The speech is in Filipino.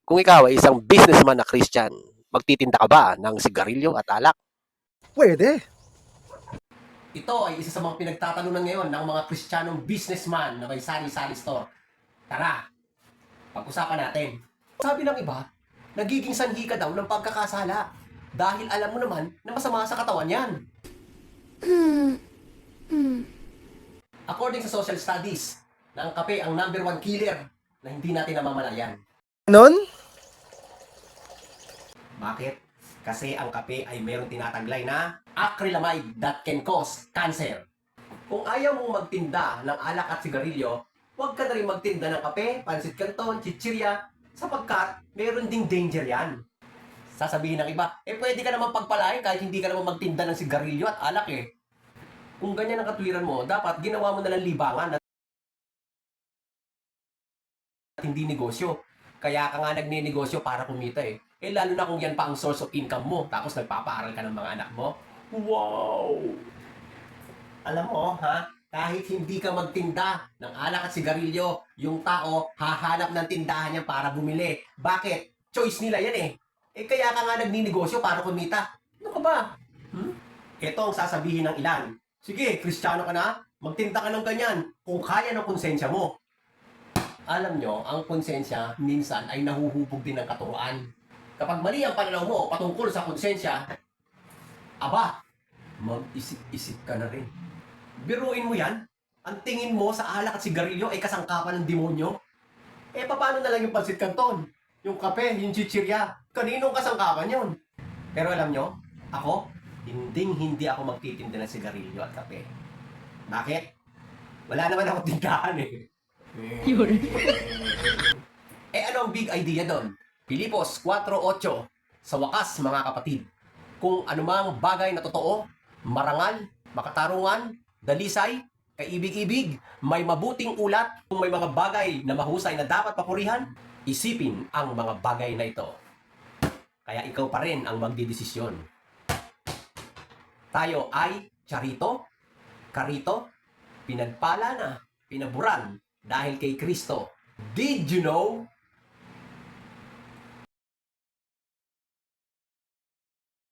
Kung ikaw ay isang businessman na Christian, magtitinda ka ba ng sigarilyo at alak? Pwede. Ito ay isa sa mga pinagtatalunan ngayon ng mga Kristiyanong businessman na may sari-sari store. Tara, pag-usapan natin. Sabi ng iba, nagiging sanhi ka daw ng pagkakasala dahil alam mo naman na masama sa katawan yan. According sa social studies, na ang kape ang number 1 killer na hindi natin namamalayan. Ganon? Bakit? Kasi ang kape ay mayroong tinataglay na acrylamide that can cause cancer. Kung ayaw mong magtinda ng alak at sigarilyo, huwag ka na rin magtinda ng kape, pansit canton, chichirya, sapagkat mayroon ding danger yan. Sasabihin ng iba, pwede ka naman pagpalain kahit hindi ka naman magtinda ng sigarilyo at alak eh. Kung ganyan ang katwiran mo, dapat ginawa mo na lang libangan at hindi negosyo. Kaya ka nga nagne-negosyo para kumita eh. Lalo na kung yan pa ang source of income mo, tapos nagpapaaral ka ng mga anak mo. Wow! Alam mo, ha? Kahit hindi ka magtinda ng alak at sigarilyo, yung tao hahanap ng tindahan niya para bumili. Bakit? Choice nila yan eh. Kaya ka nga nagninegosyo para kumita. Ano ka ba? Ito ang sasabihin ng ilan. Sige, Kristiyano ka na, magtinda ka ng ganyan kung kaya ng konsensya mo. Alam nyo, ang konsensya minsan ay nahuhubog din ng katuruan. Kapag mali ang pananaw mo patungkol sa konsensya, aba, mag-isip-isip ka na rin. Biruin mo yan, ang tingin mo sa alak at sigarilyo ay kasangkapan ng demonyo. Paano na lang yung pansit canton, yung kape, yung chichirya, kaninong kasangkapan yun? Pero alam nyo, ako, hindi ako magtitinda ng sigarilyo at kape. Bakit? Wala naman ako tindahan eh. Ano ang big idea doon? Filipos 4:8. Sa wakas, mga kapatid, kung anumang bagay na totoo, marangal, makatarungan, dalisay, kaibig-ibig, may mabuting ulat, kung may mga bagay na mahusay na dapat papurihan, isipin ang mga bagay na ito. Kaya ikaw pa rin ang magdidesisyon. Tayo ay charito, karito, pinagpala na, pinaburan dahil kay Kristo. Did you know